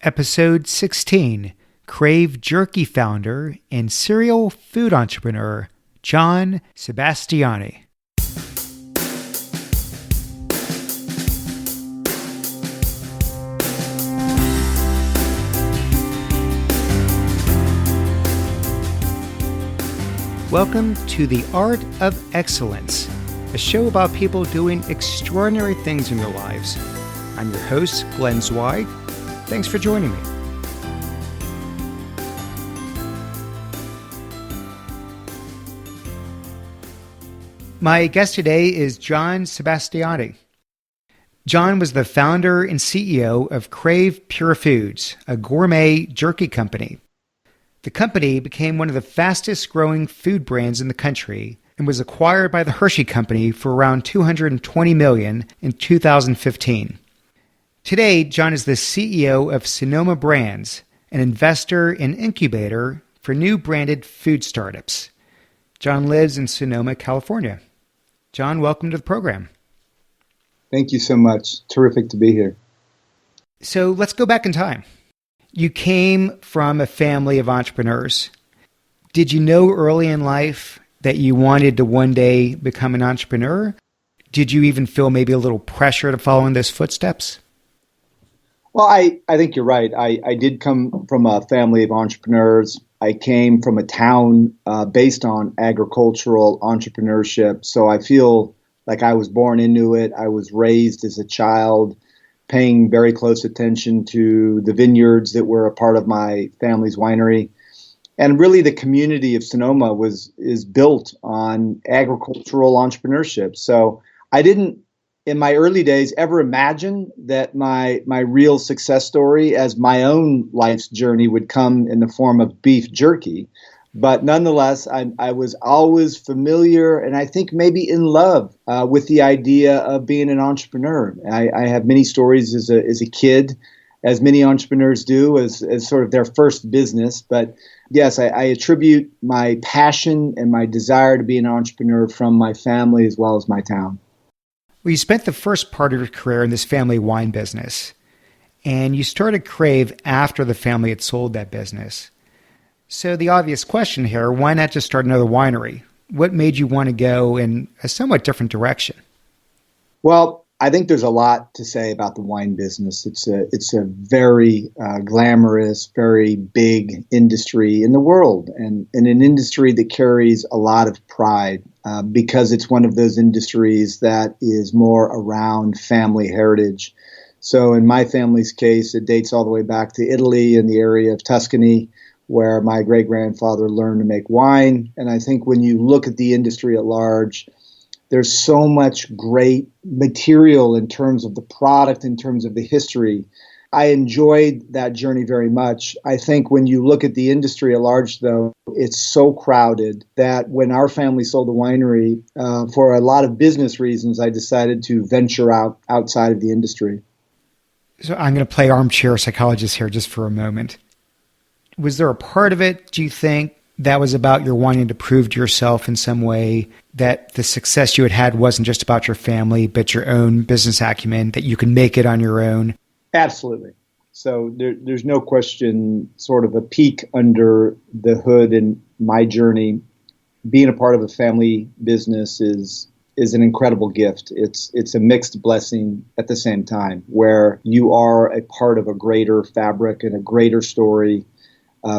Episode 16, Krave Jerky Founder and serial food entrepreneur, Jon Sebastiani. Welcome to The Art of Excellence, a show about people doing extraordinary things in their lives. I'm your host, Glenn Zweig. Thanks for joining me. My guest today is Jon Sebastiani. Jon was the founder and CEO of Krave Pure Foods, a gourmet jerky company. The company became one of the fastest growing food brands in the country and was acquired by the Hershey Company for around $220 million in 2015. Today, Jon is the CEO of Sonoma Brands, an investor and incubator for new branded food startups. Jon lives in Sonoma, California. Jon, welcome to the program. Thank you so much. Terrific to be here. So let's go back in time. You came from a family of entrepreneurs. Did you know early in life that you wanted to one day become an entrepreneur? Did you even feel maybe a little pressure to follow in those footsteps? Well, I think you're right. I did come from a family of entrepreneurs. I came from a town based on agricultural entrepreneurship. So I feel like I was born into it. I was raised as a child, paying very close attention to the vineyards that were a part of my family's winery. And really the community of Sonoma is built on agricultural entrepreneurship. So I didn't, in my early days, ever imagine that my real success story as my own life's journey would come in the form of beef jerky. But nonetheless, I was always familiar and I think maybe in love with the idea of being an entrepreneur. I have many stories as a kid, as many entrepreneurs do, as sort of their first business. But yes, I attribute my passion and my desire to be an entrepreneur from my family as well as my town. Well, you spent the first part of your career in this family wine business, and you started Krave after the family had sold that business. So the obvious question here, why not just start another winery? What made you want to go in a somewhat different direction? Well, I think there's a lot to say about the wine business. It's a very glamorous, very big industry in the world, and an industry that carries a lot of pride because it's one of those industries that is more around family heritage. So in my family's case, it dates all the way back to Italy in the area of Tuscany, where my great-grandfather learned to make wine. And I think when you look at the industry at large, there's so much great material in terms of the product, in terms of the history. I enjoyed that journey very much. I think when you look at the industry at large, though, it's so crowded that when our family sold the winery, for a lot of business reasons, I decided to venture outside of the industry. So I'm going to play armchair psychologist here just for a moment. Was there a part of it, do you think, that was about your wanting to prove to yourself in some way that the success you had wasn't just about your family, but your own business acumen, that you can make it on your own? Absolutely. So there's no question, sort of a peek under the hood in my journey. Being a part of a family business is an incredible gift. It's a mixed blessing at the same time, where you are a part of a greater fabric and a greater story.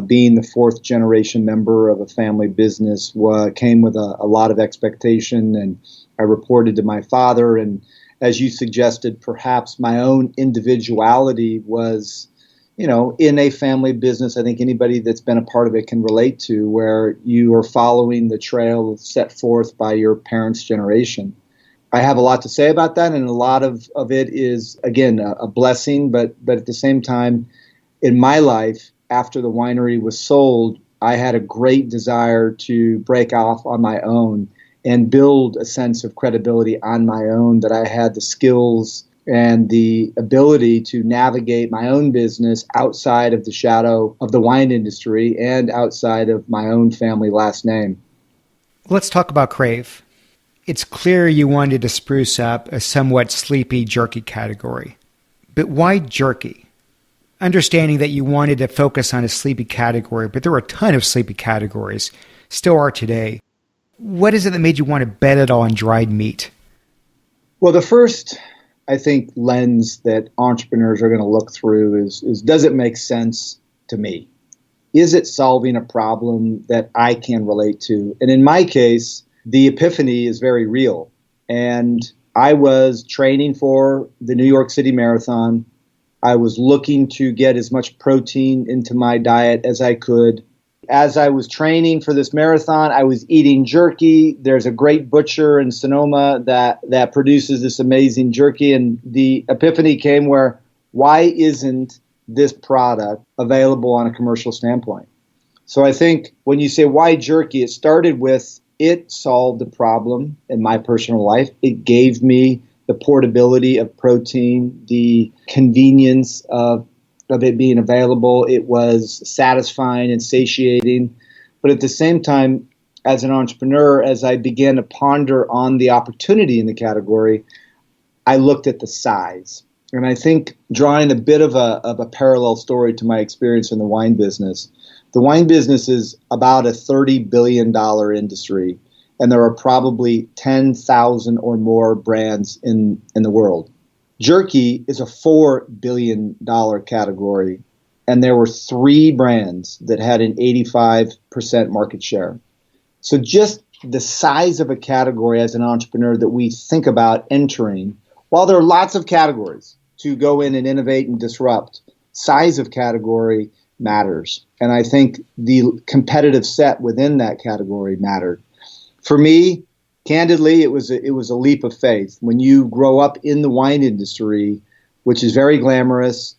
Being the fourth generation member of a family business came with a lot of expectation, and I reported to my father. And as you suggested, perhaps my own individuality was, in a family business, I think anybody that's been a part of it can relate to, where you are following the trail set forth by your parents' generation. I have a lot to say about that, and a lot of it is, again, a blessing, but at the same time, in my life, after the winery was sold, I had a great desire to break off on my own and build a sense of credibility on my own, that I had the skills and the ability to navigate my own business outside of the shadow of the wine industry and outside of my own family last name. Let's talk about Krave. It's clear you wanted to spruce up a somewhat sleepy jerky category. But why jerky? understanding that you wanted to focus on a sleepy category, but there were a ton of sleepy categories, still are today. What is it that made you want to bet it all on dried meat? Well, the first, I think, lens that entrepreneurs are going to look through is does it make sense to me? Is it solving a problem that I can relate to? And in my case, the epiphany is very real. And I was training for the New York City Marathon. I was looking to get as much protein into my diet as I could. As I was training for this marathon, I was eating jerky. There's a great butcher in Sonoma that produces this amazing jerky. And the epiphany came where, why isn't this product available on a commercial standpoint? So I think when you say why jerky, it started with it solved a problem in my personal life. It gave me the portability of protein, the convenience of it being available. It was satisfying and satiating. But at the same time, as an entrepreneur, as I began to ponder on the opportunity in the category, I looked at the size. And I think drawing a bit of a parallel story to my experience in the wine business, the wine business is about a $30 billion industry, and there are probably 10,000 or more brands in the world. Jerky is a $4 billion category, and there were 3 brands that had an 85% market share. So just the size of a category as an entrepreneur that we think about entering, while there are lots of categories to go in and innovate and disrupt, size of category matters. And I think the competitive set within that category mattered. For me, candidly, it was a leap of faith. When you grow up in the wine industry, which is very glamorous,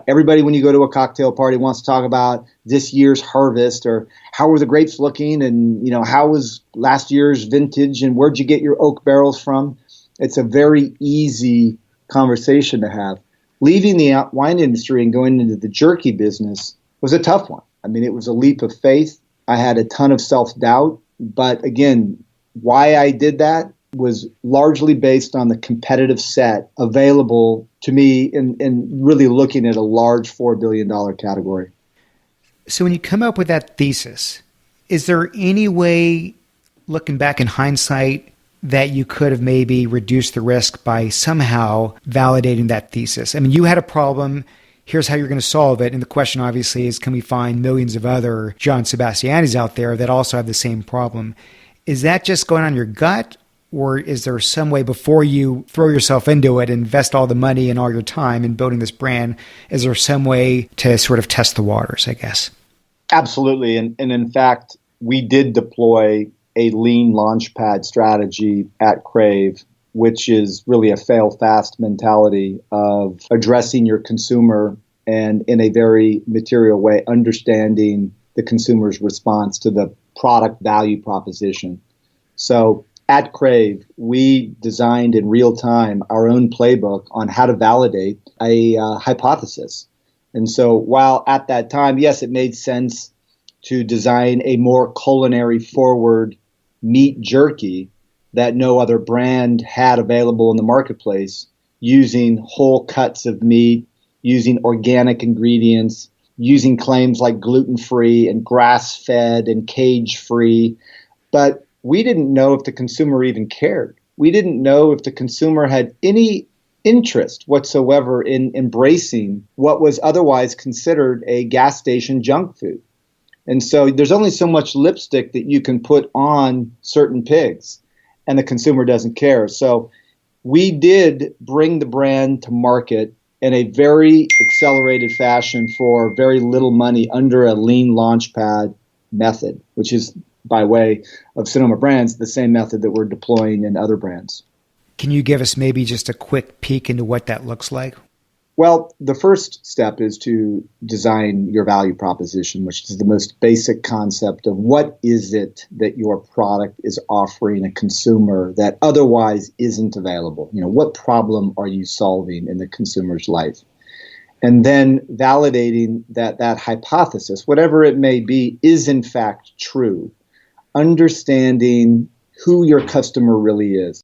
everybody, when you go to a cocktail party, wants to talk about this year's harvest or how were the grapes looking, and how was last year's vintage, and where'd you get your oak barrels from? It's a very easy conversation to have. Leaving the wine industry and going into the jerky business was a tough one. I mean, it was a leap of faith. I had a ton of self-doubt. But again, why I did that was largely based on the competitive set available to me in really looking at a large $4 billion category. So when you come up with that thesis, is there any way, looking back in hindsight, that you could have maybe reduced the risk by somehow validating that thesis? I mean, you had a problem. Here's how you're going to solve it. And the question obviously is, can we find millions of other Jon Sebastianis out there that also have the same problem? Is that just going on your gut? Or is there some way before you throw yourself into it, invest all the money and all your time in building this brand, is there some way to sort of test the waters, I guess? Absolutely. And in fact, we did deploy a lean launchpad strategy at Krave, which is really a fail-fast mentality of addressing your consumer and in a very material way, understanding the consumer's response to the product value proposition. So at Krave, we designed in real time our own playbook on how to validate a hypothesis. And so while at that time, yes, it made sense to design a more culinary forward meat jerky that no other brand had available in the marketplace, using whole cuts of meat, using organic ingredients, using claims like gluten-free and grass-fed and cage-free. But we didn't know if the consumer even cared. We didn't know if the consumer had any interest whatsoever in embracing what was otherwise considered a gas station junk food. And so there's only so much lipstick that you can put on certain pigs, and the consumer doesn't care. So we did bring the brand to market in a very accelerated fashion for very little money under a lean launchpad method, which is, by way of Sonoma Brands, the same method that we're deploying in other brands. Can you give us maybe just a quick peek into what that looks like? Well, the first step is to design your value proposition, which is the most basic concept of what is it that your product is offering a consumer that otherwise isn't available. What problem are you solving in the consumer's life? And then validating that hypothesis, whatever it may be, is in fact true. Understanding who your customer really is.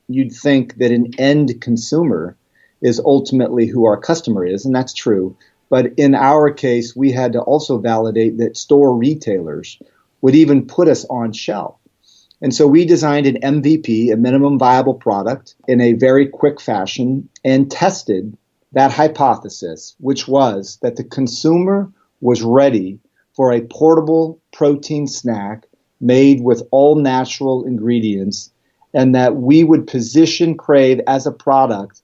You'd think that an end consumer is ultimately who our customer is, and that's true. But in our case, we had to also validate that store retailers would even put us on shelf. And so we designed an MVP, a minimum viable product, in a very quick fashion and tested that hypothesis, which was that the consumer was ready for a portable protein snack made with all natural ingredients, and that we would position Krave as a product,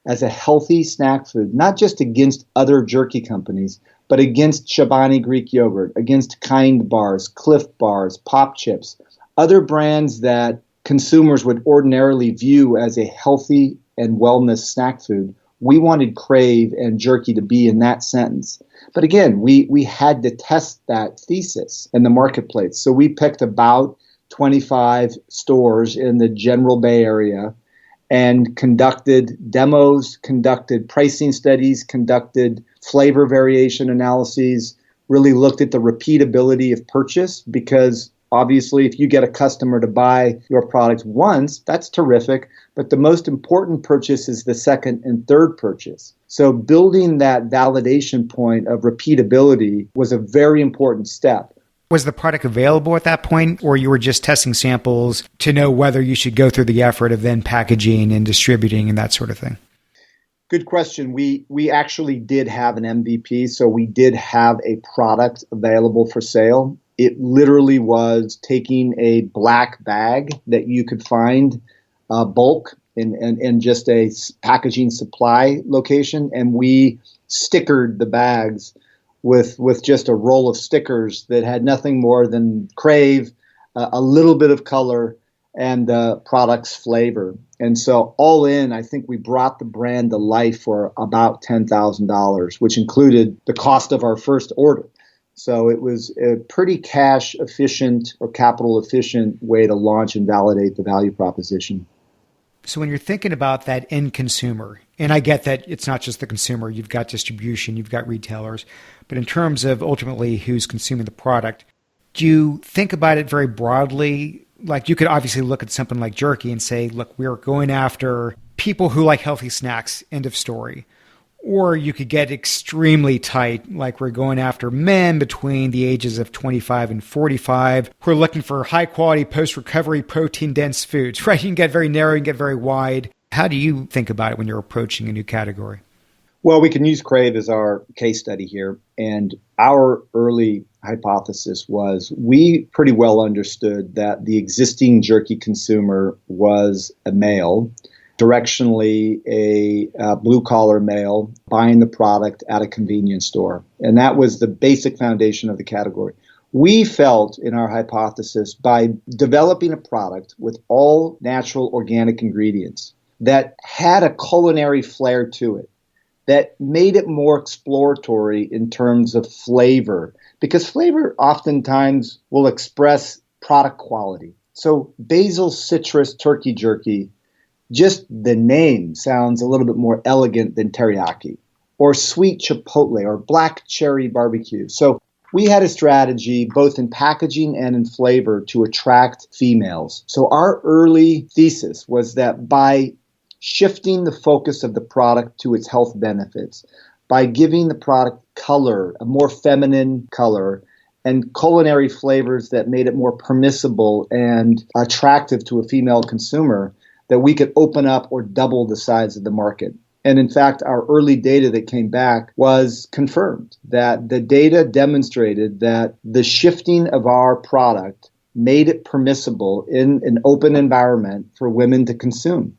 as a healthy snack food, not just against other jerky companies, but against Chobani Greek yogurt, against Kind bars, Cliff bars, Pop Chips, other brands that consumers would ordinarily view as a healthy and wellness snack food. We wanted Krave and jerky to be in that sentence. But again, we had to test that thesis in the marketplace. So we picked about 25 stores in the general Bay Area and conducted demos, conducted pricing studies, conducted flavor variation analyses, really looked at the repeatability of purchase, because obviously if you get a customer to buy your product once, that's terrific, but the most important purchase is the second and third purchase. So building that validation point of repeatability was a very important step. Was the product available at that point, or you were just testing samples to know whether you should go through the effort of then packaging and distributing and that sort of thing? Good question. We actually did have an MVP, so we did have a product available for sale. It literally was taking a black bag that you could find bulk in just a packaging supply location, and we stickered the bags with just a roll of stickers that had nothing more than Krave, a little bit of color, and the product's flavor. And so all in, I think we brought the brand to life for about $10,000, which included the cost of our first order. So it was a pretty cash efficient or capital efficient way to launch and validate the value proposition. So when you're thinking about that end consumer, and I get that it's not just the consumer, you've got distribution, you've got retailers, but in terms of ultimately who's consuming the product, do you think about it very broadly? Like you could obviously look at something like jerky and say, look, we're going after people who like healthy snacks, end of story. Or you could get extremely tight, like we're going after men between the ages of 25 and 45 who are looking for high quality post-recovery protein dense foods, right? You can get very narrow, you can get very wide. How do you think about it when you're approaching a new category? Well, we can use Krave as our case study here. And our early hypothesis was we pretty well understood that the existing jerky consumer was a male, directionally a blue-collar male buying the product at a convenience store. And that was the basic foundation of the category. We felt in our hypothesis by developing a product with all natural organic ingredients that had a culinary flair to it, that made it more exploratory in terms of flavor, because flavor oftentimes will express product quality. So basil citrus turkey jerky, just the name sounds a little bit more elegant than teriyaki, or sweet chipotle, or black cherry barbecue. So we had a strategy both in packaging and in flavor to attract females. So our early thesis was that by shifting the focus of the product to its health benefits, by giving the product color, a more feminine color, and culinary flavors that made it more permissible and attractive to a female consumer, that we could open up or double the size of the market. And in fact, our early data that came back was confirmed that the data demonstrated that the shifting of our product made it permissible in an open environment for women to consume.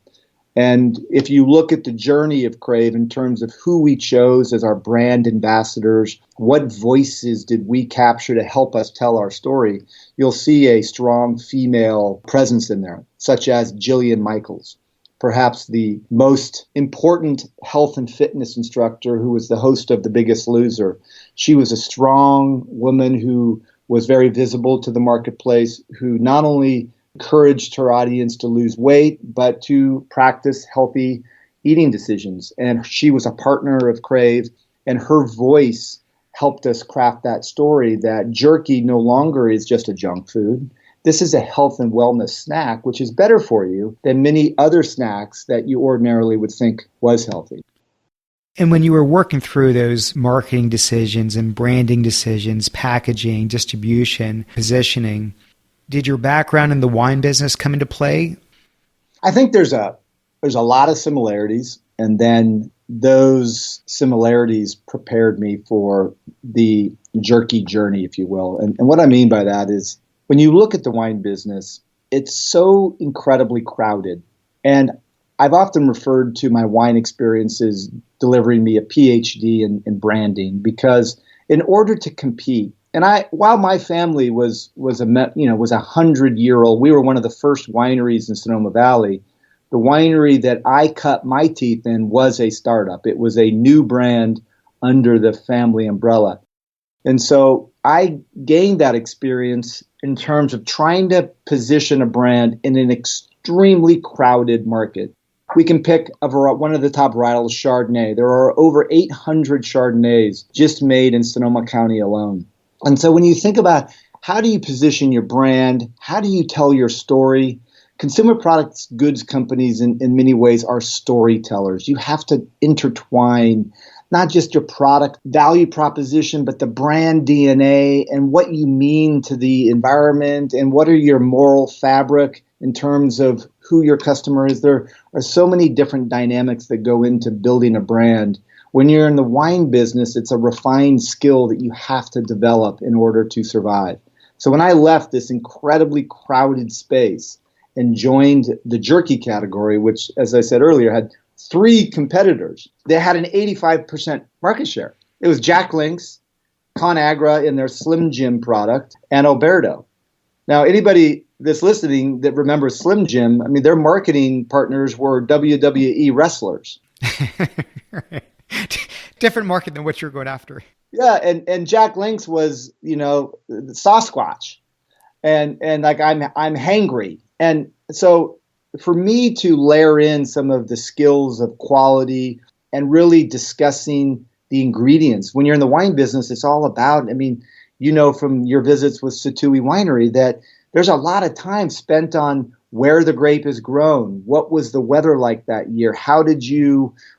And if you look at the journey of Krave in terms of who we chose as our brand ambassadors, what voices did we capture to help us tell our story, you'll see a strong female presence in there, such as Jillian Michaels, perhaps the most important health and fitness instructor who was the host of The Biggest Loser. She was a strong woman who was very visible to the marketplace, who not only encouraged her audience to lose weight, but to practice healthy eating decisions. And she was a partner of Krave, and her voice helped us craft that story that jerky no longer is just a junk food. This is a health and wellness snack, which is better for you than many other snacks that you ordinarily would think was healthy. And when you were working through those marketing decisions and branding decisions, packaging, distribution, positioning, did your background in the wine business come into play? I think there's a lot of similarities, and then those similarities prepared me for the jerky journey, if you will. And what I mean by that is when you look at the wine business, it's so incredibly crowded. And I've often referred to my wine experiences delivering me a PhD in branding, because in order to compete, and while my family was a 100-year-old, we were one of the first wineries in Sonoma Valley. The winery that I cut my teeth in was a startup. It was a new brand under the family umbrella. And so I gained that experience in terms of trying to position a brand in an extremely crowded market. We can pick one of the top varietals, Chardonnay. There are over 800 Chardonnays just made in Sonoma County alone. And so when you think about how do you position your brand, how do you tell your story, consumer products goods companies in many ways are storytellers. You have to intertwine not just your product value proposition, but the brand DNA and what you mean to the environment and what are your moral fabric in terms of who your customer is. There are so many different dynamics that go into building a brand. When you're in the wine business, it's a refined skill that you have to develop in order to survive. So when I left this incredibly crowded space and joined the jerky category, which, as I said earlier, had 3 competitors, they had an 85% market share. It was Jack Link's, ConAgra in their Slim Jim product, and Alberto. Now, anybody that's listening that remembers Slim Jim, I mean, their marketing partners were WWE wrestlers. Different market than what you're going after. Yeah, and Jack Link's was, Sasquatch, and like I'm hangry, and so for me to layer in some of the skills of quality and really discussing the ingredients. When you're in the wine business, it's all about, from your visits with Satui Winery that there's a lot of time spent on where the grape is grown, what was the weather like that year,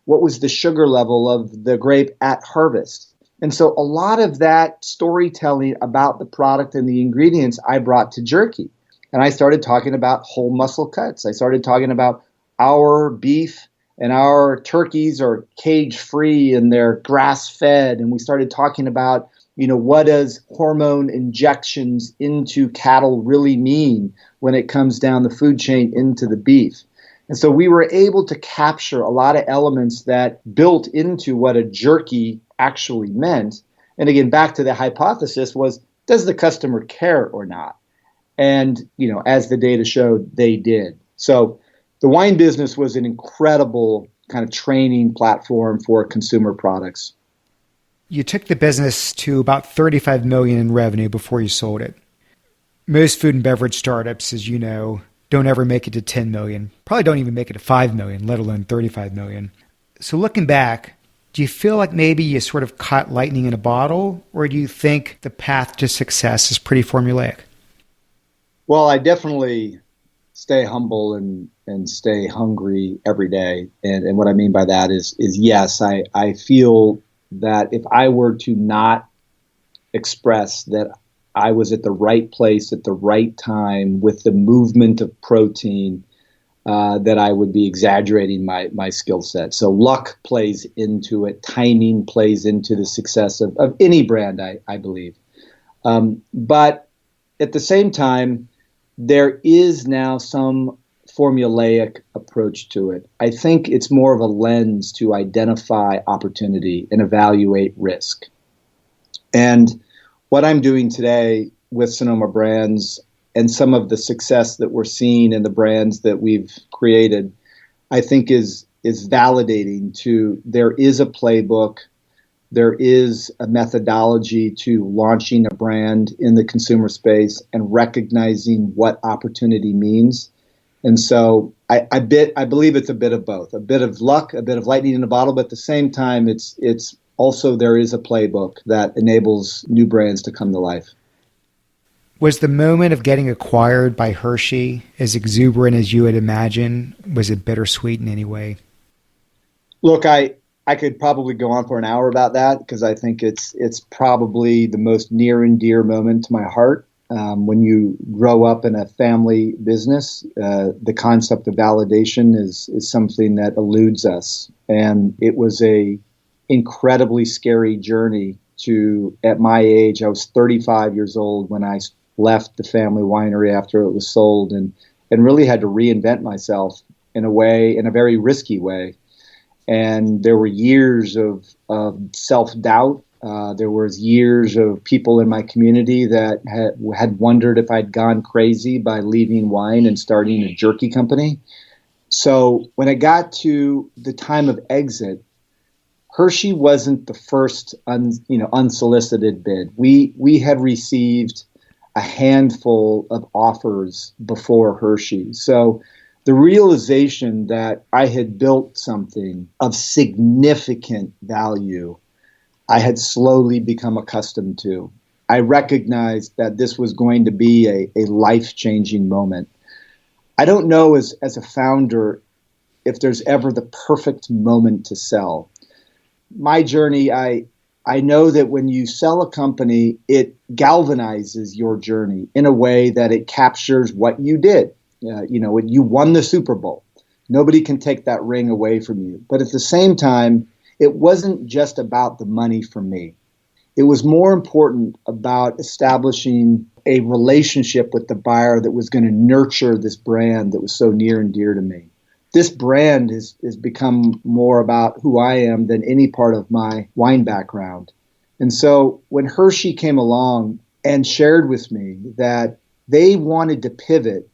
what was the sugar level of the grape at harvest. And so a lot of that storytelling about the product and the ingredients I brought to jerky. And I started talking about whole muscle cuts. I started talking about our beef and our turkeys are cage-free and they're grass-fed. And we started talking about, what does hormone injections into cattle really mean when it comes down the food chain into the beef. And so we were able to capture a lot of elements that built into what a jerky actually meant. And again, back to the hypothesis was, does the customer care or not? And, as the data showed, they did. So the wine business was an incredible kind of training platform for consumer products. You took the business to about $35 million in revenue before you sold it. Most food and beverage startups, as you know, don't ever make it to 10 million. Probably don't even make it to 5 million, let alone 35 million. So looking back, do you feel like maybe you sort of caught lightning in a bottle, or do you think the path to success is pretty formulaic? Well, I definitely stay humble and stay hungry every day. And what I mean by that is yes, I feel that if I were to not express that I was at the right place at the right time with the movement of protein, that I would be exaggerating my skill set. So luck plays into it. Timing plays into the success of any brand, I believe. But at the same time, there is now some formulaic approach to it. I think it's more of a lens to identify opportunity and evaluate risk. And what I'm doing today with Sonoma Brands and some of the success that we're seeing in the brands that we've created, I think is validating to there is a playbook, there is a methodology to launching a brand in the consumer space and recognizing what opportunity means. And so I believe it's a bit of both, a bit of luck, a bit of lightning in a bottle, but at the same time, it's also there is a playbook that enables new brands to come to life. Was the moment of getting acquired by Hershey as exuberant as you had imagined? Was it bittersweet in any way? Look, I I could probably go on for an hour about that because I think it's probably the most near and dear moment to my heart. When you grow up in a family business, the concept of validation is something that eludes us, and it was a incredibly scary journey. At my age, I was 35 years old when I left the family winery after it was sold, and really had to reinvent myself in a very risky way. And there were years of self-doubt. There was years of people in my community that had wondered if I'd gone crazy by leaving wine and starting a jerky company. So when it got to the time of exit, Hershey wasn't the first unsolicited bid. We had received a handful of offers before Hershey. So the realization that I had built something of significant value, I had slowly become accustomed to. I recognized that this was going to be a life-changing moment. I don't know as a founder if there's ever the perfect moment to sell. My journey, I know that when you sell a company, it galvanizes your journey in a way that it captures what you did. When you won the Super Bowl, nobody can take that ring away from you. But at the same time, it wasn't just about the money for me. It was more important about establishing a relationship with the buyer that was going to nurture this brand that was so near and dear to me. This brand has become more about who I am than any part of my wine background. And so when Hershey came along and shared with me that they wanted to pivot,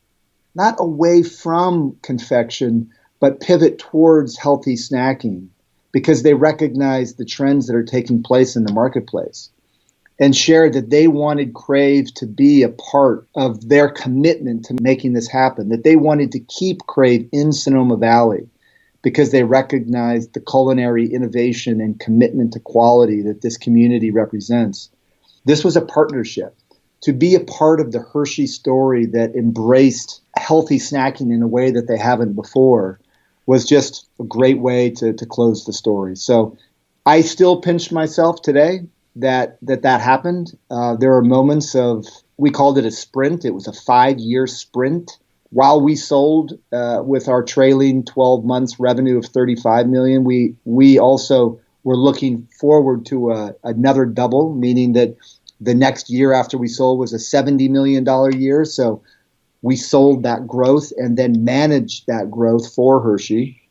not away from confection, but pivot towards healthy snacking because they recognized the trends that are taking place in the marketplace, and shared that they wanted Krave to be a part of their commitment to making this happen, that they wanted to keep Krave in Sonoma Valley because they recognized the culinary innovation and commitment to quality that this community represents. This was a partnership. To be a part of the Hershey story that embraced healthy snacking in a way that they haven't before was just a great way to close the story. So I still pinch myself today that happened. There are moments we called it a sprint. It was a 5-year sprint. While we sold with our trailing 12 months revenue of $35 million, we also were looking forward to another double, meaning that the next year after we sold was a $70 million year. So we sold that growth and then managed that growth for Hershey.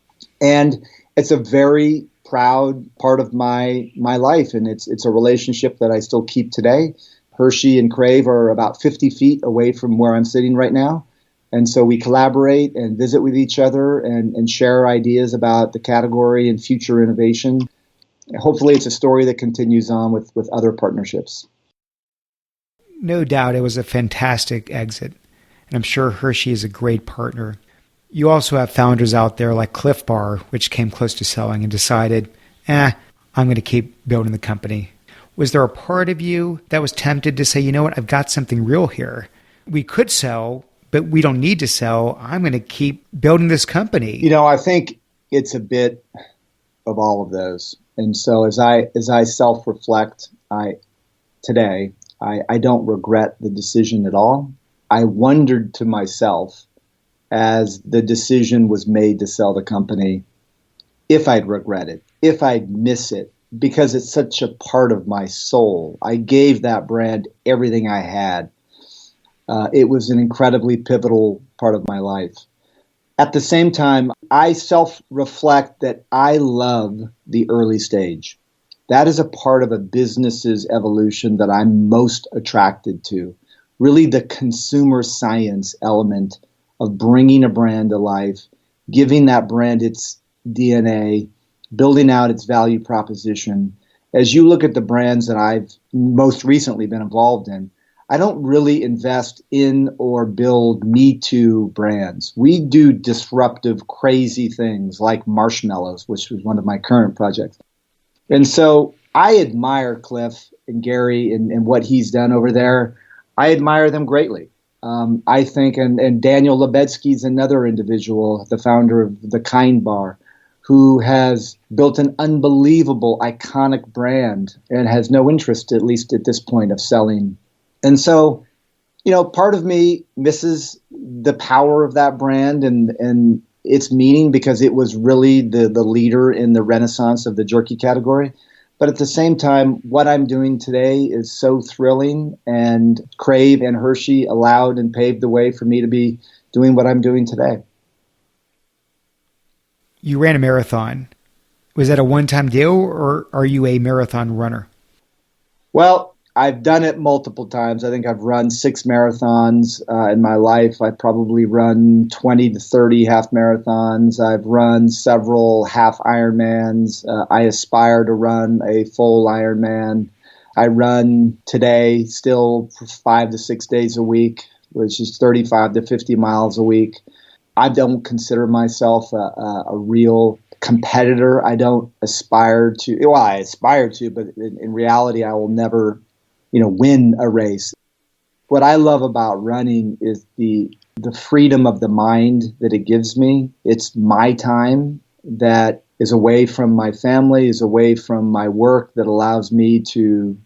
And it's a very proud part of my life. And it's a relationship that I still keep today. Hershey and Krave are about 50 feet away from where I'm sitting right now. And so we collaborate and visit with each other and share ideas about the category and future innovation. Hopefully it's a story that continues on with other partnerships. No doubt it was a fantastic exit, and I'm sure Hershey is a great partner. You also have founders out there like Cliff Bar, which came close to selling and decided, I'm going to keep building the company. Was there a part of you that was tempted to say, you know what, I've got something real here. We could sell, but we don't need to sell. I'm going to keep building this company. I think it's a bit of all of those. And so as I self-reflect today, I don't regret the decision at all. I wondered to myself as the decision was made to sell the company if I'd regret it, if I'd miss it, because it's such a part of my soul. I gave that brand everything I had. It was an incredibly pivotal part of my life. At the same time, I self-reflect that I love the early stage. That is a part of a business's evolution that I'm most attracted to. Really the consumer science element of bringing a brand to life, giving that brand its DNA, building out its value proposition. As you look at the brands that I've most recently been involved in, I don't really invest in or build Me Too brands. We do disruptive, crazy things like marshmallows, which was one of my current projects. And so I admire Cliff and Gary and what he's done over there. I admire them greatly. I think, and Daniel Lebetsky is another individual, the founder of the Kind Bar, who has built an unbelievable, iconic brand and has no interest, at least at this point, of selling. And so, part of me misses the power of that brand and its meaning, because it was really the leader in the renaissance of the jerky category. But at the same time, what I'm doing today is so thrilling, and Krave and Hershey allowed and paved the way for me to be doing what I'm doing today. You ran a marathon. Was that a one-time deal, or are you a marathon runner? Well, I've done it multiple times. I think I've run 6 marathons in my life. I've probably run 20 to 30 half marathons. I've run several half Ironmans. I aspire to run a full Ironman. I run today still 5 to 6 days a week, which is 35 to 50 miles a week. I don't consider myself a real competitor. I don't aspire to, well, I aspire to, but in reality, I will never win a race. What I love about running is the freedom of the mind that it gives me. It's my time that is away from my family, is away from my work, that allows me to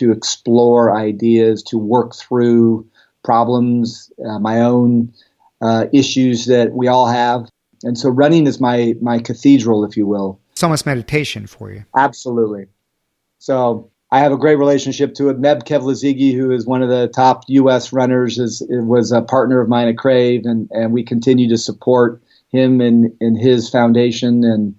explore ideas, to work through problems, my own issues that we all have. And so running is my cathedral, if you will. It's almost meditation for you. Absolutely. So I have a great relationship to it. Meb Kevlazigi, who is one of the top U.S. runners, was a partner of mine at Krave, and we continue to support him in his foundation. And,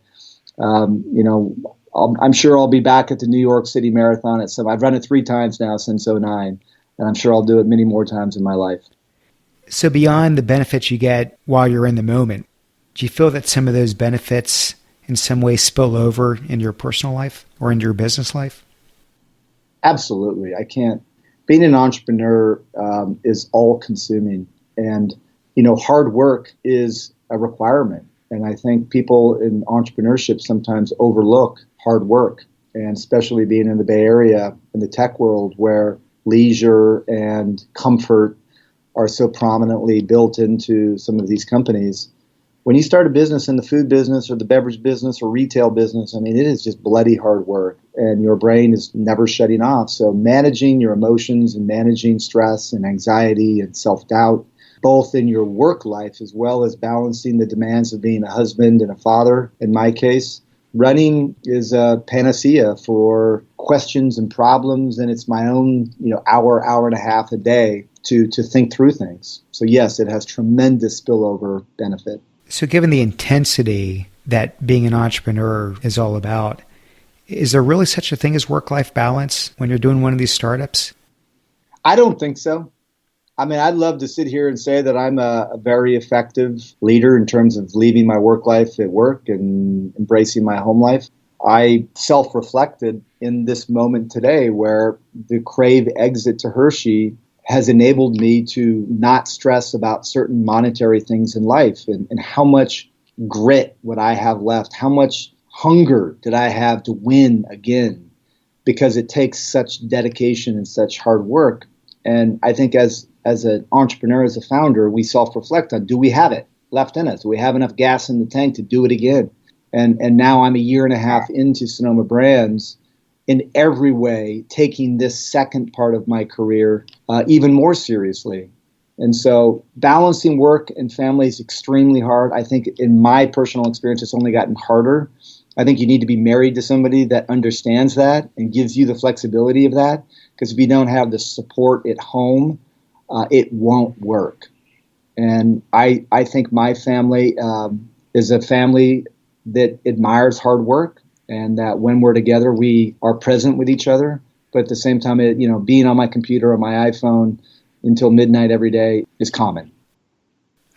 I'm sure I'll be back at the New York City Marathon at some. I've run it 3 times now since 2009, and I'm sure I'll do it many more times in my life. So beyond the benefits you get while you're in the moment, do you feel that some of those benefits in some way spill over in your personal life or in your business life? Absolutely. Being an entrepreneur is all consuming, and, hard work is a requirement. And I think people in entrepreneurship sometimes overlook hard work, and especially being in the Bay Area, in the tech world, where leisure and comfort are so prominently built into some of these companies. When you start a business in the food business or the beverage business or retail business, it is just bloody hard work, and your brain is never shutting off. So managing your emotions and managing stress and anxiety and self-doubt, both in your work life as well as balancing the demands of being a husband and a father, in my case, running is a panacea for questions and problems, and it's my own, hour and a half a day to think through things. So yes, it has tremendous spillover benefit. So given the intensity that being an entrepreneur is all about, is there really such a thing as work-life balance when you're doing one of these startups? I don't think so. I'd love to sit here and say that I'm a very effective leader in terms of leaving my work life at work and embracing my home life. I self-reflected in this moment today where the Krave exit to Hershey has enabled me to not stress about certain monetary things in life, and how much grit would I have left, how much hunger did I have to win again, because it takes such dedication and such hard work. And I think as an entrepreneur, as a founder, we self-reflect on, do we have it left in us? Do we have enough gas in the tank to do it again? And now I'm a year and a half into Sonoma Brands, in every way taking this second part of my career even more seriously. And so balancing work and family is extremely hard. I think in my personal experience, it's only gotten harder. I think you need to be married to somebody that understands that and gives you the flexibility of that, because if you don't have the support at home, it won't work. And I think my family is a family that admires hard work, and that when we're together, we are present with each other. But at the same time, being on my computer or my iPhone until midnight every day is common.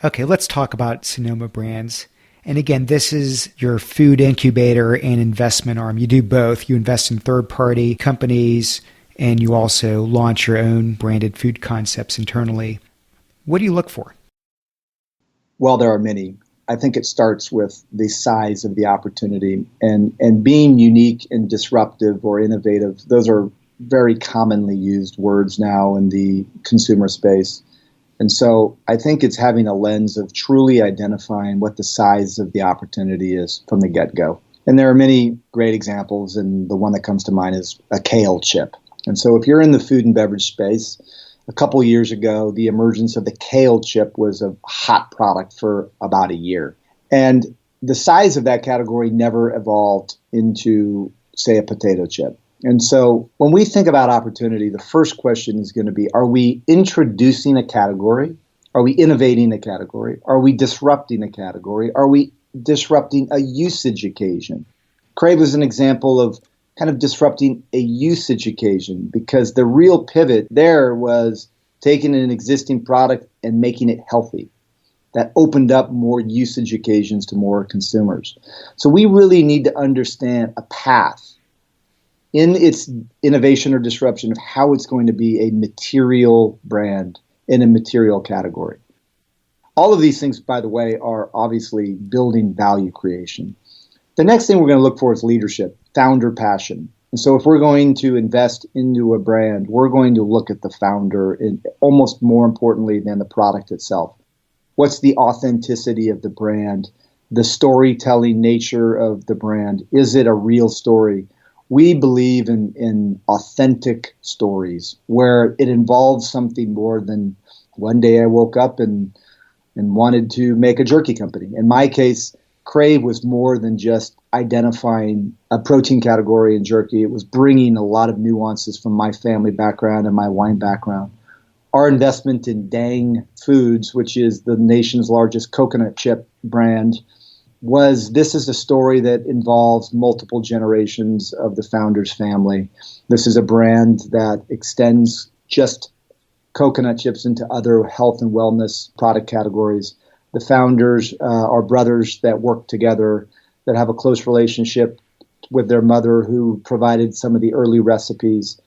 Okay, let's talk about Sonoma Brands. And again, this is your food incubator and investment arm. You do both. You invest in third-party companies, and you also launch your own branded food concepts internally. What do you look for? Well, there are many. I think it starts with the size of the opportunity and being unique and disruptive or innovative. Those are very commonly used words now in the consumer space. And so I think it's having a lens of truly identifying what the size of the opportunity is from the get-go. And there are many great examples, and the one that comes to mind is a kale chip. And so if you're in the food and beverage space, a couple years ago, the emergence of the kale chip was a hot product for about a year. And the size of that category never evolved into, say, a potato chip. And so when we think about opportunity, the first question is going to be, are we introducing a category? Are we innovating a category? Are we disrupting a category? Are we disrupting a usage occasion? Krave is an example of kind of disrupting a usage occasion, because the real pivot there was taking an existing product and making it healthy. That opened up more usage occasions to more consumers. So we really need to understand a path in its innovation or disruption of how it's going to be a material brand in a material category. All of these things, by the way, are obviously building value creation. The next thing we're going to look for is leadership, founder passion. And so if we're going to invest into a brand, we're going to look at the founder, and almost more importantly than the product itself. What's the authenticity of the brand, the storytelling nature of the brand? Is it a real story? We believe in authentic stories where it involves something more than one day I woke up and wanted to make a jerky company. In my case, Krave was more than just identifying a protein category in jerky. It was bringing a lot of nuances from my family background and my wine background. Our investment in Dang Foods, which is the nation's largest coconut chip brand, this is a story that involves multiple generations of the founder's family. This is a brand that extends just coconut chips into other health and wellness product categories. The founders are brothers that work together, that have a close relationship with their mother, who provided some of the early recipes.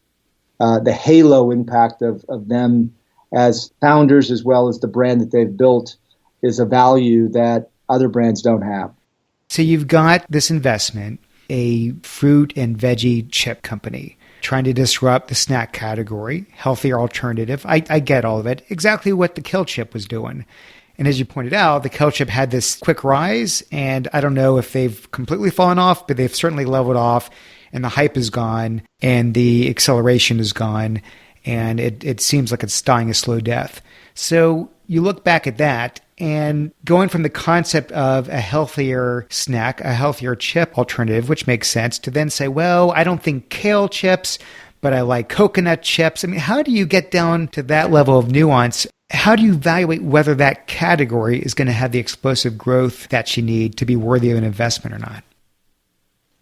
The halo impact of them as founders, as well as the brand that they've built, is a value that other brands don't have. So you've got this investment, a fruit and veggie chip company, trying to disrupt the snack category, healthier alternative. I get all of it, exactly what the kale chip was doing. And as you pointed out, the kale chip had this quick rise, and I don't know if they've completely fallen off, but they've certainly leveled off, and the hype is gone, and the acceleration is gone, and it seems like it's dying a slow death. So you look back at that, and going from the concept of a healthier snack, a healthier chip alternative, which makes sense, to then say, well, I don't think kale chips, but I like coconut chips. I mean, how do you get down to that level of nuance? How do you evaluate whether that category is going to have the explosive growth that you need to be worthy of an investment or not?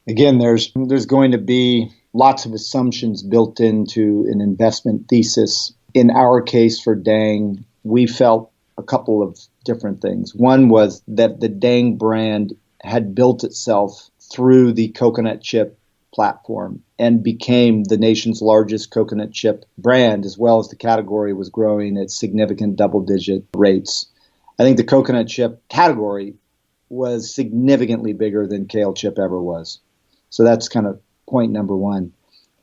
Again, there's going to be lots of assumptions built into an investment thesis. In our case for Dang, we felt a couple of different things. One was that the Dang brand had built itself through the coconut chip platform and became the nation's largest coconut chip brand, as well as the category was growing at significant double-digit rates. I think the coconut chip category was significantly bigger than kale chip ever was. So that's kind of point number one.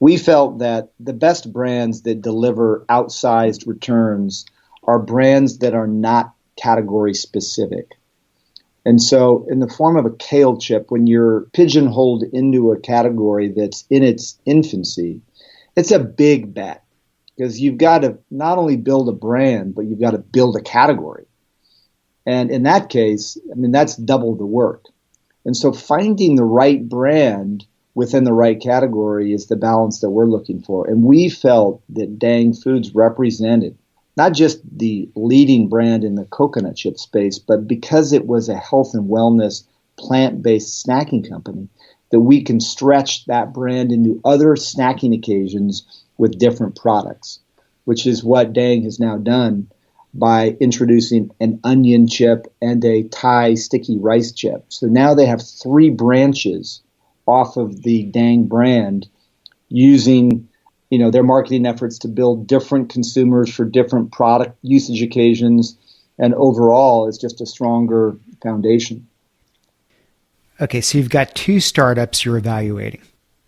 We felt that the best brands that deliver outsized returns are brands that are not category specific. And so in the form of a kale chip, when you're pigeonholed into a category that's in its infancy, it's a big bet, because you've got to not only build a brand, but you've got to build a category. And in that case, I mean, that's double the work. And so finding the right brand within the right category is the balance that we're looking for. And we felt that Dang Foods represented not just the leading brand in the coconut chip space, but because it was a health and wellness plant-based snacking company, that we can stretch that brand into other snacking occasions with different products, which is what Dang has now done by introducing an onion chip and a Thai sticky rice chip. So now they have 3 branches off of the Dang brand, using their marketing efforts to build different consumers for different product usage occasions, and overall it's just a stronger foundation. Okay, so you've got 2 startups you're evaluating.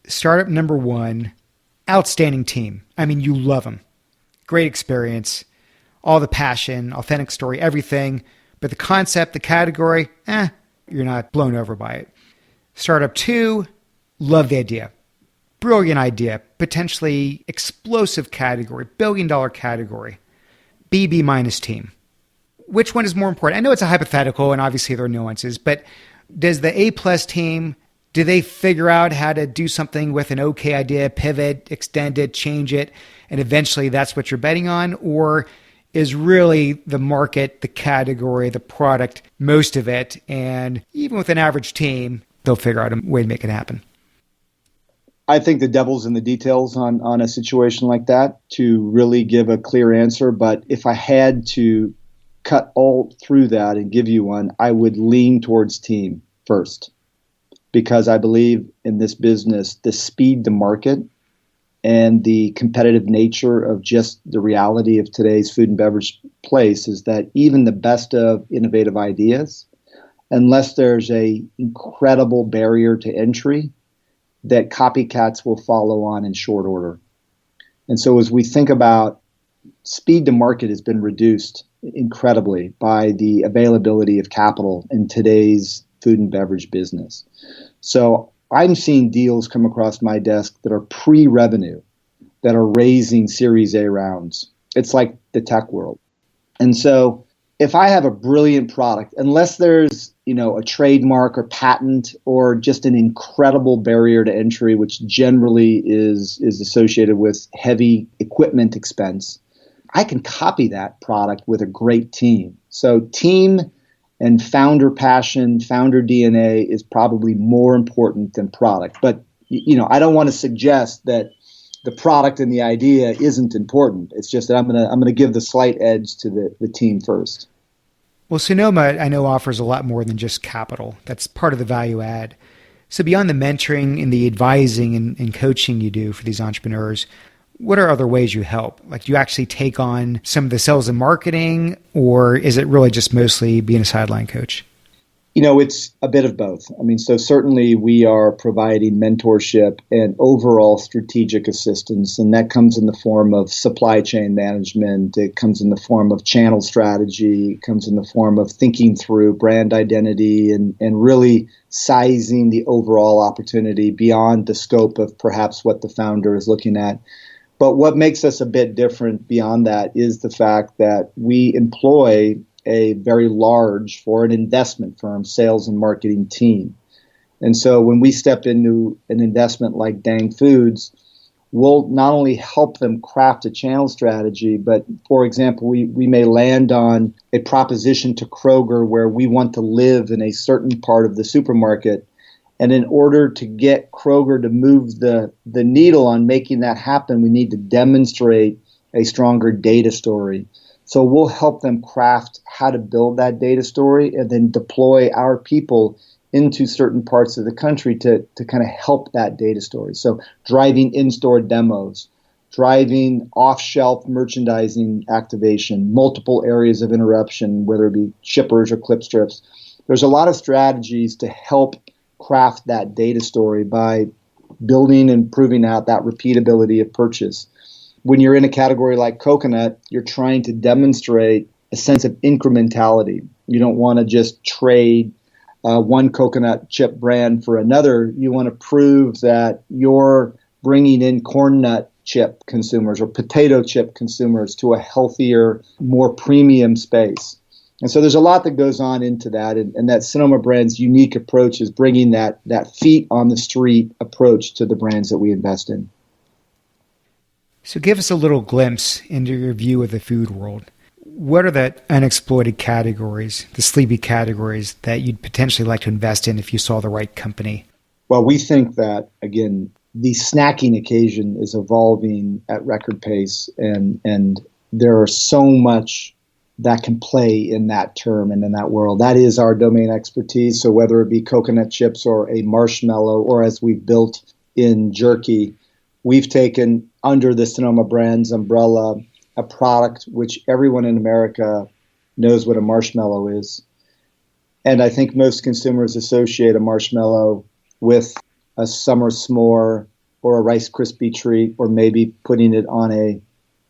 Startup number 1, outstanding team. I mean, you love them. Great experience. all the passion, authentic story, everything. But the concept, the category, you're not blown over by it. Startup 2, love the idea. Brilliant idea, potentially explosive category, billion-dollar category. B minus team. Which one is more important? I know it's a hypothetical and obviously there are nuances, but does the A plus team, do they figure out how to do something with an okay idea, pivot, extend it, change it, and eventually that's what you're betting on? Or is really the market, the category, the product, most of it, and even with an average team, they'll figure out a way to make it happen? I think the devil's in the details on a situation like that to really give a clear answer. But if I had to cut all through that and give you one, I would lean towards team first, because I believe in this business, the speed to market and the competitive nature of just the reality of today's food and beverage place is that even the best of innovative ideas, unless there's a incredible barrier to entry, that copycats will follow on in short order. And so as we think about speed to market has been reduced incredibly by the availability of capital in today's food and beverage business. So I'm seeing deals come across my desk that are pre-revenue, that are raising Series A rounds. It's like the tech world. And so if I have a brilliant product, unless there's a trademark or patent or just an incredible barrier to entry, which generally is associated with heavy equipment expense, I can copy that product with a great team. So team and founder passion, founder DNA is probably more important than product. But I don't want to suggest that the product and the idea isn't important. It's just that I'm gonna give the slight edge to the team first. Well, Sonoma, I know, offers a lot more than just capital. That's part of the value add. So beyond the mentoring and the advising and coaching you do for these entrepreneurs, what are other ways you help? Like, do you actually take on some of the sales and marketing, or is it really just mostly being a sideline coach? It's a bit of both. So certainly we are providing mentorship and overall strategic assistance, and that comes in the form of supply chain management. It comes in the form of channel strategy. It comes in the form of thinking through brand identity and really sizing the overall opportunity beyond the scope of perhaps what the founder is looking at. But what makes us a bit different beyond that is the fact that we employ a very large, for an investment firm, sales and marketing team. And so when we step into an investment like Dang Foods, we'll not only help them craft a channel strategy, but for example, we may land on a proposition to Kroger where we want to live in a certain part of the supermarket. And in order to get Kroger to move the needle on making that happen, we need to demonstrate a stronger data story. So we'll help them craft how to build that data story and then deploy our people into certain parts of the country to kind of help that data story. So driving in-store demos, driving off-shelf merchandising activation, multiple areas of interruption, whether it be shippers or clip strips. There's a lot of strategies to help craft that data story by building and proving out that repeatability of purchase. When you're in a category like coconut, you're trying to demonstrate a sense of incrementality. You don't want to just trade one coconut chip brand for another. You want to prove that you're bringing in corn nut chip consumers or potato chip consumers to a healthier, more premium space. And so there's a lot that goes on into that. And that Sonoma Brands' unique approach is bringing that feet on the street approach to the brands that we invest in. So give us a little glimpse into your view of the food world. What are the unexploited categories, the sleepy categories that you'd potentially like to invest in if you saw the right company? Well, we think that, again, the snacking occasion is evolving at record pace, and there are so much that can play in that term and in that world. That is our domain expertise. So whether it be coconut chips or a marshmallow, or as we've built in jerky, we've taken under the Sonoma Brands umbrella a product which everyone in America knows what a marshmallow is. And I think most consumers associate a marshmallow with a summer s'more or a Rice Krispie treat, or maybe putting it on a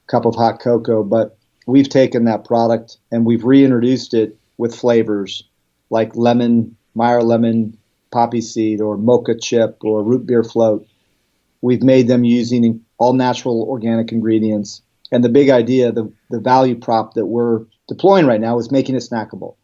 cup of hot cocoa. But we've taken that product and we've reintroduced it with flavors like lemon, Meyer lemon, poppy seed, or mocha chip, or root beer float. We've made them using all natural organic ingredients. And the big idea, the value prop that we're deploying right now is making it snackable.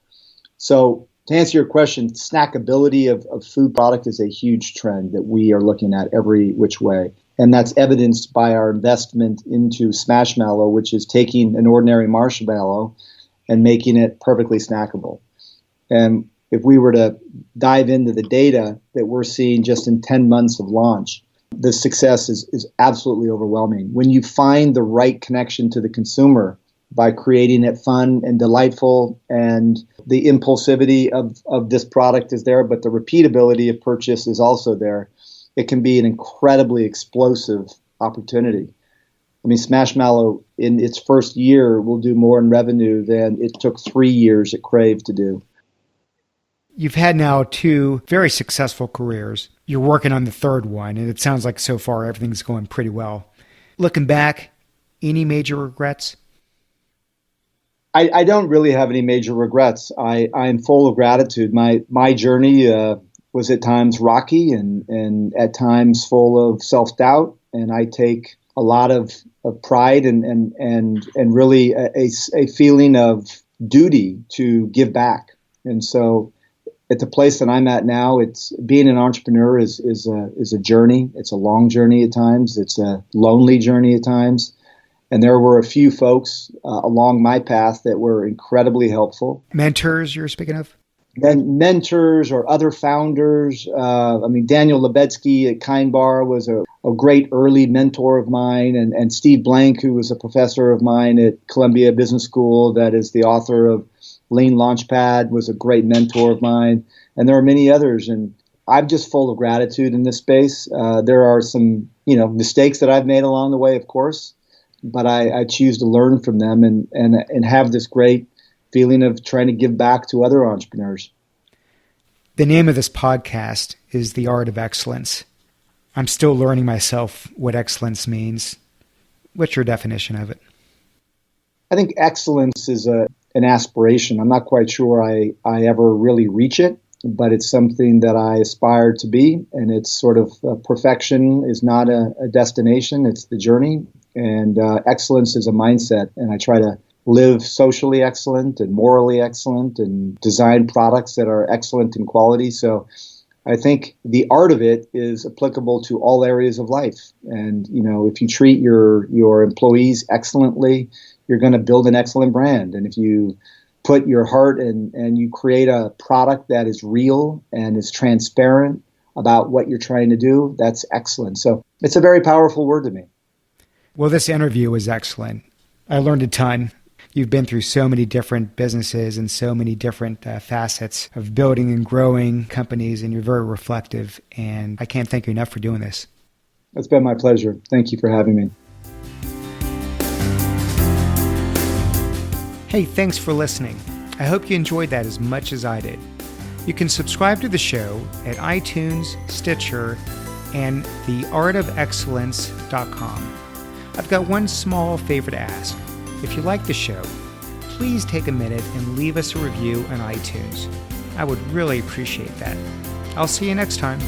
So to answer your question, snackability of food product is a huge trend that we are looking at every which way. And that's evidenced by our investment into Smashmallow, which is taking an ordinary marshmallow and making it perfectly snackable. And if we were to dive into the data that we're seeing just in 10 months of launch, the success is absolutely overwhelming. When you find the right connection to the consumer by creating it fun and delightful, and the impulsivity of this product is there, but the repeatability of purchase is also there, it can be an incredibly explosive opportunity. I mean, Smashmallow in its first year will do more in revenue than it took 3 years at Krave to do. You've had now 2 very successful careers. You're working on the third one, and it sounds like so far everything's going pretty well. Looking back, any major regrets? I don't really have any major regrets. I'm full of gratitude. My journey was at times rocky and at times full of self-doubt, and I take a lot of pride and really a feeling of duty to give back. And so at the place that I'm at now, it's being an entrepreneur is a journey. It's a long journey at times. It's a lonely journey at times. And there were a few folks along my path that were incredibly helpful. Mentors you're speaking of? Mentors or other founders. Daniel Lebetsky at Kind Bar was a great early mentor of mine. And Steve Blank, who was a professor of mine at Columbia Business School, that is the author of Lean Launchpad, was a great mentor of mine. And there are many others. And I'm just full of gratitude in this space. There are some, mistakes that I've made along the way, of course. But I choose to learn from them and have this great feeling of trying to give back to other entrepreneurs. The name of this podcast is The Art of Excellence. I'm still learning myself what excellence means. What's your definition of it? I think excellence is an aspiration. I'm not quite sure I ever really reach it, but it's something that I aspire to be. And it's sort of perfection is not a destination, it's the journey. And excellence is a mindset, and I try to live socially excellent and morally excellent and design products that are excellent in quality. So I think the art of it is applicable to all areas of life. And, if you treat your employees excellently, you're going to build an excellent brand. And if you put your heart and you create a product that is real and is transparent about what you're trying to do, that's excellent. So it's a very powerful word to me. Well, this interview was excellent. I learned a ton. You've been through so many different businesses and so many different facets of building and growing companies, and you're very reflective. And I can't thank you enough for doing this. It's been my pleasure. Thank you for having me. Hey, thanks for listening. I hope you enjoyed that as much as I did. You can subscribe to the show at iTunes, Stitcher, and theartofexcellence.com. I've got one small favor to ask. If you like the show, please take a minute and leave us a review on iTunes. I would really appreciate that. I'll see you next time.